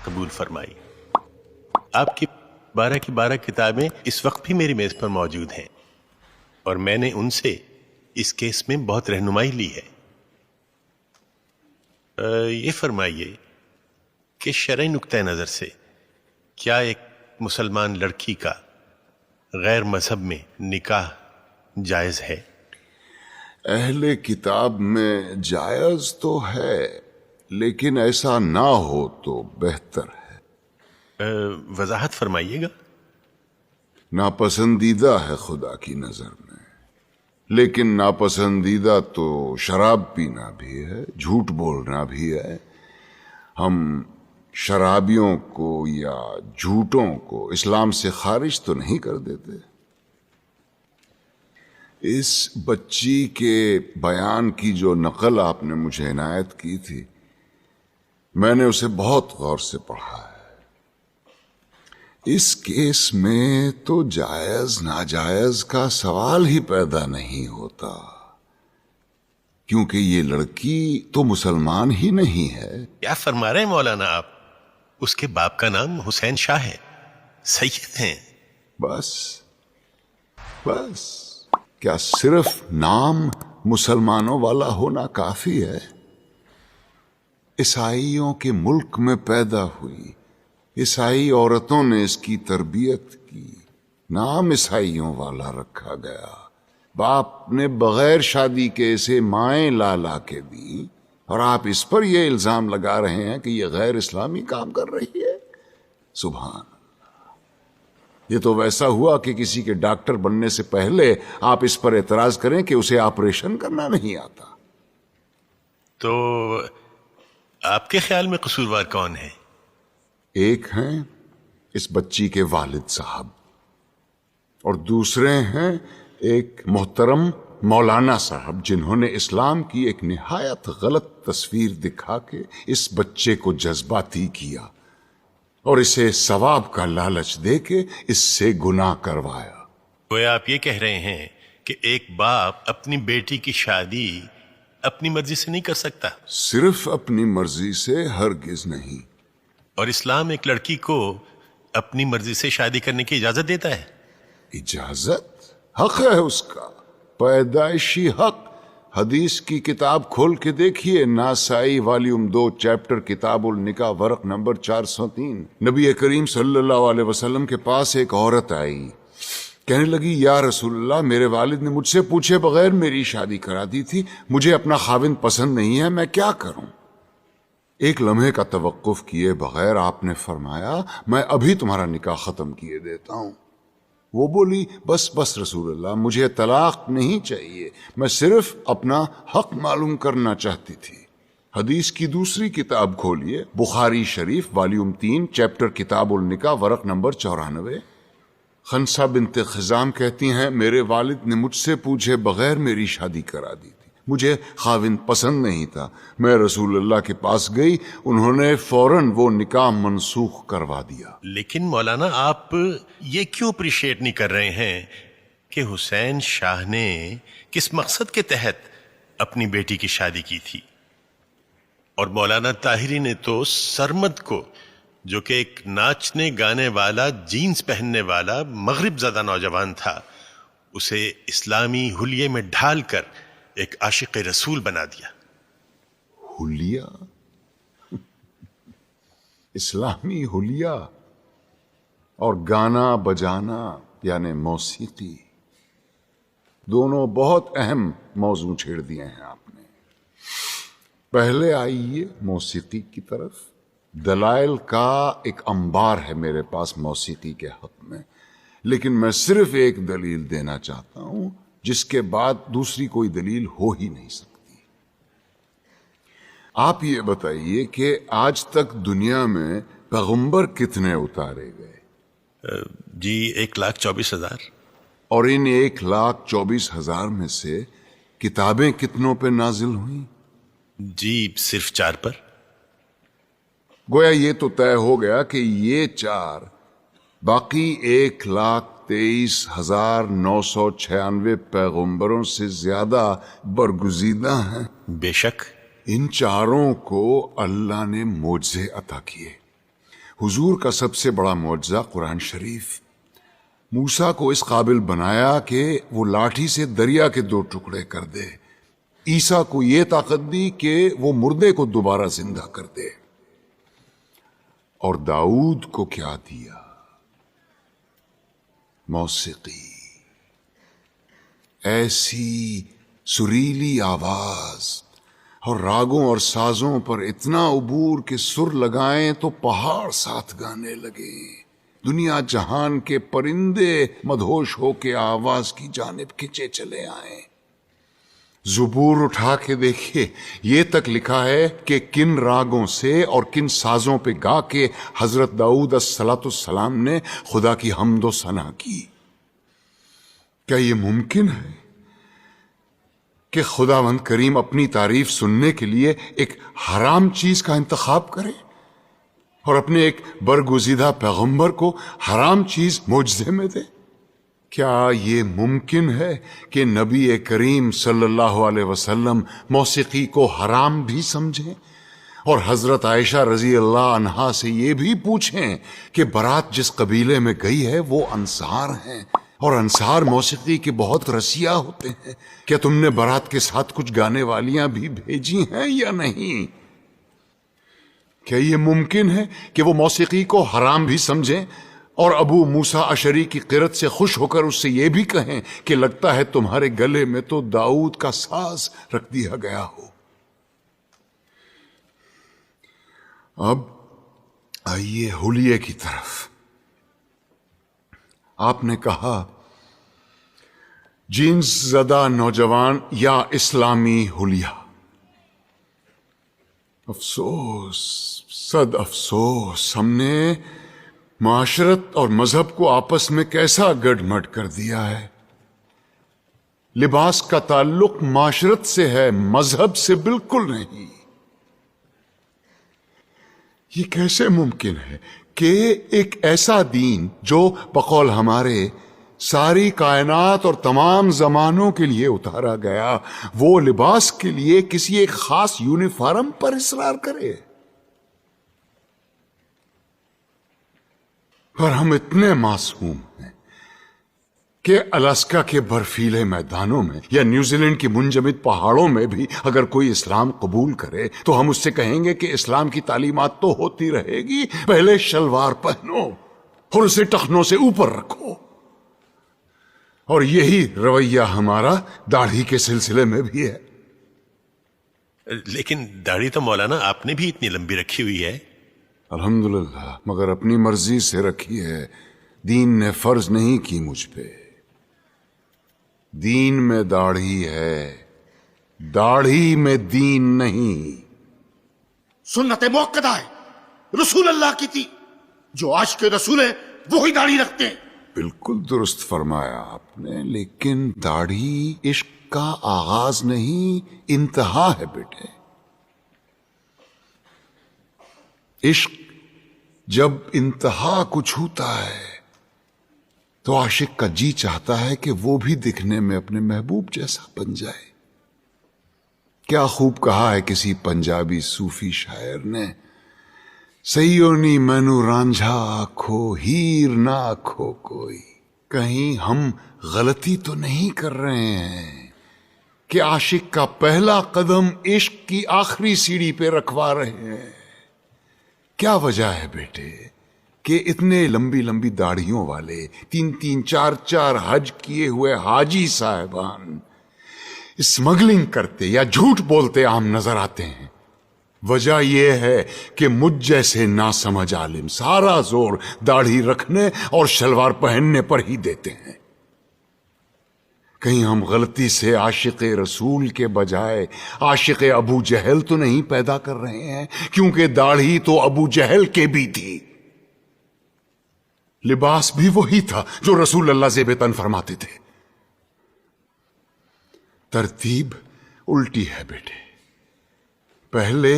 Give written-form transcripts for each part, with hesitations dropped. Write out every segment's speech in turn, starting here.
قبول فرمائی۔ آپ کی 12 کی 12 کتابیں اس وقت بھی میری میز پر موجود ہیں اور میں نے ان سے اس کیس میں بہت رہنمائی لی ہے۔ یہ فرمائیے کہ شرعی نقطہ نظر سے کیا ایک مسلمان لڑکی کا غیر مذہب میں نکاح جائز ہے؟ اہل کتاب میں جائز تو ہے، لیکن ایسا نہ ہو تو بہتر ہے۔ وضاحت فرمائیے گا۔ ناپسندیدہ ہے خدا کی نظر میں، لیکن ناپسندیدہ تو شراب پینا بھی ہے، جھوٹ بولنا بھی ہے۔ ہم شرابیوں کو یا جھوٹوں کو اسلام سے خارج تو نہیں کر دیتے۔ اس بچی کے بیان کی جو نقل آپ نے مجھے عنایت کی تھی، میں نے اسے بہت غور سے پڑھا ہے۔ اس کیس میں تو جائز ناجائز کا سوال ہی پیدا نہیں ہوتا، کیونکہ یہ لڑکی تو مسلمان ہی نہیں ہے۔ کیا فرما رہے ہیں مولانا آپ؟ اس کے باپ کا نام حسین شاہ ہے، سید ہیں۔ بس کیا صرف نام مسلمانوں والا ہونا کافی ہے؟ عیسائیوں کے ملک میں پیدا ہوئی، عیسائی عورتوں نے اس کی تربیت کی، نام عیسائیوں والا رکھا گیا۔ باپ نے بغیر شادی کے اسے مائیں لا کے دی، اور آپ اس پر یہ الزام لگا رہے ہیں کہ یہ غیر اسلامی کام کر رہی ہے۔ سبحان اللہ! یہ تو ویسا ہوا کہ کسی کے ڈاکٹر بننے سے پہلے آپ اس پر اعتراض کریں کہ اسے آپریشن کرنا نہیں آتا۔ تو آپ کے خیال میں قصوروار کون ہے؟ ایک ہیں اس بچی کے والد صاحب، اور دوسرے ہیں ایک محترم مولانا صاحب، جنہوں نے اسلام کی ایک نہایت غلط تصویر دکھا کے اس بچے کو جذباتی کیا اور اسے ثواب کا لالچ دے کے اس سے گناہ کروایا۔ گویا آپ یہ کہہ رہے ہیں کہ ایک باپ اپنی بیٹی کی شادی اپنی مرضی سے نہیں کر سکتا؟ صرف اپنی مرضی سے ہرگز نہیں۔ اور اسلام ایک لڑکی کو اپنی مرضی سے شادی کرنے کی اجازت دیتا ہے؟ اجازت؟ حق ہے اس کا، پیدائشی حق۔ حدیث کی کتاب کھول کے دیکھیے، ناسائی والیوم 2 چیپٹر کتاب النکاح ورق نمبر 403۔ نبی کریم صلی اللہ علیہ وسلم کے پاس ایک عورت آئی، کہنے لگی یا رسول اللہ، میرے والد نے مجھ سے پوچھے بغیر میری شادی کرا دی تھی، مجھے اپنا خاوند پسند نہیں ہے، میں کیا کروں؟ ایک لمحے کا توقف کیے بغیر آپ نے فرمایا میں ابھی تمہارا نکاح ختم کیے دیتا ہوں۔ وہ بولی بس رسول اللہ، مجھے طلاق نہیں چاہیے، میں صرف اپنا حق معلوم کرنا چاہتی تھی۔ حدیث کی دوسری کتاب کھولیے، بخاری شریف والیوم 3 چیپٹر کتاب النکاح ورق نمبر 94۔ خنسا بنت خزام کہتی ہیں میرے والد نے مجھ سے پوچھے بغیر میری شادی کرا دی تھی، مجھے خاوند پسند نہیں تھا، میں رسول اللہ کے پاس گئی، انہوں نے فوراً وہ نکاح منسوخ کروا دیا۔ لیکن مولانا آپ یہ کیوں اپریشیٹ نہیں کر رہے ہیں کہ حسین شاہ نے کس مقصد کے تحت اپنی بیٹی کی شادی کی تھی؟ اور مولانا طاہری نے تو سرمد کو، جو کہ ایک ناچنے گانے والا، جینز پہننے والا مغرب زدہ نوجوان تھا، اسے اسلامی حلیے میں ڈھال کر ایک عاشق رسول بنا دیا۔ حلیہ؟ اسلامی حلیہ اور گانا بجانا یعنی موسیقی، دونوں بہت اہم موضوع چھیڑ دیے ہیں آپ نے۔ پہلے آئیے موسیقی کی طرف۔ دلائل کا ایک انبار ہے میرے پاس موسیقی کے حق میں، لیکن میں صرف ایک دلیل دینا چاہتا ہوں، جس کے بعد دوسری کوئی دلیل ہو ہی نہیں سکتی۔ آپ یہ بتائیے کہ آج تک دنیا میں پیغمبر کتنے اتارے گئے؟ جی 1,24,000۔ اور ان 1,24,000 میں سے کتابیں کتنوں پہ نازل ہوئیں؟ جی صرف 4 پر۔ گویا یہ تو طے ہو گیا کہ یہ 4 باقی 1,23,996 پیغمبروں سے زیادہ برگزیدہ ہیں۔ بے شک ان 4 کو اللہ نے معجزے عطا کیے، حضور کا سب سے بڑا معجزہ قرآن شریف موسیٰ کو اس قابل بنایا کہ وہ لاٹھی سے دریا کے 2 ٹکڑے کر دے، عیسیٰ کو یہ طاقت دی کہ وہ مردے کو دوبارہ زندہ کر دے، اور داؤد کو کیا دیا؟ موسیقی، ایسی سریلی آواز اور راگوں اور سازوں پر اتنا عبور کہ سر لگائیں تو پہاڑ ساتھ گانے لگے، دنیا جہان کے پرندے مدہوش ہو کے آواز کی جانب کھنچے چلے آئیں۔ زبور اٹھا کے دیکھیے، یہ تک لکھا ہے کہ کن راگوں سے اور کن سازوں پہ گا کے حضرت داؤد الصلاۃ والسلام نے خدا کی حمد و ثنا کی۔ کیا یہ ممکن ہے کہ خداوند کریم اپنی تعریف سننے کے لیے ایک حرام چیز کا انتخاب کرے اور اپنے ایک برگزیدہ پیغمبر کو حرام چیز معجزے میں دے؟ کیا یہ ممکن ہے کہ نبی کریم صلی اللہ علیہ وسلم موسیقی کو حرام بھی سمجھیں اور حضرت عائشہ رضی اللہ عنہا سے یہ بھی پوچھیں کہ برات جس قبیلے میں گئی ہے وہ انصار ہیں اور انصار موسیقی کے بہت رسیا ہوتے ہیں، کیا تم نے برات کے ساتھ کچھ گانے والیاں بھی بھیجی ہیں یا نہیں؟ کیا یہ ممکن ہے کہ وہ موسیقی کو حرام بھی سمجھیں اور ابو موسیٰ اشعری کی قرت سے خوش ہو کر اس سے یہ بھی کہیں کہ لگتا ہے تمہارے گلے میں تو داؤد کا ساز رکھ دیا گیا ہو؟ اب آئیے حلیے کی طرف۔ آپ نے کہا جینس زدہ نوجوان یا اسلامی حلیہ۔ افسوس، صد افسوس، ہم نے معاشرت اور مذہب کو آپس میں کیسا گڈ مڈ کر دیا ہے۔ لباس کا تعلق معاشرت سے ہے، مذہب سے بالکل نہیں۔ یہ کیسے ممکن ہے کہ ایک ایسا دین جو بقول ہمارے ساری کائنات اور تمام زمانوں کے لیے اتارا گیا، وہ لباس کے لیے کسی ایک خاص یونیفارم پر اصرار کرے؟ پر ہم اتنے معصوم ہیں کہ الاسکا کے برفیلے میدانوں میں یا نیوزی لینڈ کی منجمد پہاڑوں میں بھی اگر کوئی اسلام قبول کرے تو ہم اس سے کہیں گے کہ اسلام کی تعلیمات تو ہوتی رہے گی، پہلے شلوار پہنو اور اسے ٹخنوں سے اوپر رکھو۔ اور یہی رویہ ہمارا داڑھی کے سلسلے میں بھی ہے۔ لیکن داڑھی تو مولانا آپ نے بھی اتنی لمبی رکھی ہوئی ہے۔ الحمدللہ، مگر اپنی مرضی سے رکھی ہے، دین نے فرض نہیں کی مجھ پہ۔ دین میں داڑھی ہے، داڑھی میں دین نہیں۔ سنت موقدہ ہے، رسول اللہ کی تھی، جو عاشق رسول ہے وہی داڑھی رکھتے ہیں۔ بالکل درست فرمایا آپ نے، لیکن داڑھی عشق کا آغاز نہیں، انتہا ہے بیٹے۔ عشق جب انتہا کو چھوتا ہے تو عاشق کا جی چاہتا ہے کہ وہ بھی دکھنے میں اپنے محبوب جیسا بن جائے۔ کیا خوب کہا ہے کسی پنجابی صوفی شاعر نے، سیونی مینو رانجھا آکھو ہیر نہ آکھو کوئی۔ کہیں ہم غلطی تو نہیں کر رہے ہیں کہ عاشق کا پہلا قدم عشق کی آخری سیڑھی پہ رکھوا رہے ہیں؟ کیا وجہ ہے بیٹے کہ اتنے لمبی لمبی داڑھیوں والے 3-3 4-4 حج کیے ہوئے حاجی صاحبان اسمگلنگ کرتے یا جھوٹ بولتے عام نظر آتے ہیں؟ وجہ یہ ہے کہ مجھ جیسے ناسمجھ عالم سارا زور داڑھی رکھنے اور شلوار پہننے پر ہی دیتے ہیں۔ کہیں ہم غلطی سے عاشق رسول کے بجائے عاشق ابو جہل تو نہیں پیدا کر رہے ہیں؟ کیونکہ داڑھی تو ابو جہل کے بھی تھی، لباس بھی وہی تھا جو رسول اللہ زیب تن فرماتے تھے۔ ترتیب الٹی ہے بیٹے، پہلے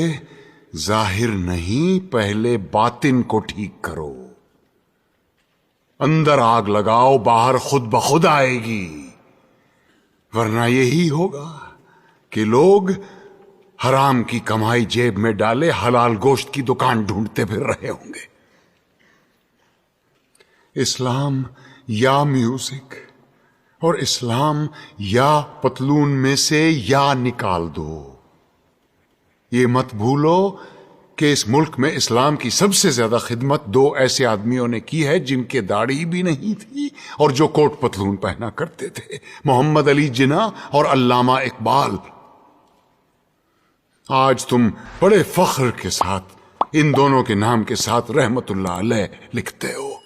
ظاہر نہیں، پہلے باطن کو ٹھیک کرو۔ اندر آگ لگاؤ، باہر خود بخود آئے گی، ورنہ یہی ہوگا کہ لوگ حرام کی کمائی جیب میں ڈالے حلال گوشت کی دکان ڈھونڈتے پھر رہے ہوں گے۔ اسلام یا میوزک اور اسلام یا پتلون میں سے یا نکال دو. یہ مت بھولو کہ اس ملک میں اسلام کی سب سے زیادہ خدمت دو ایسے آدمیوں نے کی ہے جن کے داڑھی بھی نہیں تھی اور جو کوٹ پتلون پہنا کرتے تھے، محمد علی جناح اور علامہ اقبال. آج تم بڑے فخر کے ساتھ ان دونوں کے نام کے ساتھ رحمت اللہ علیہ لکھتے ہو.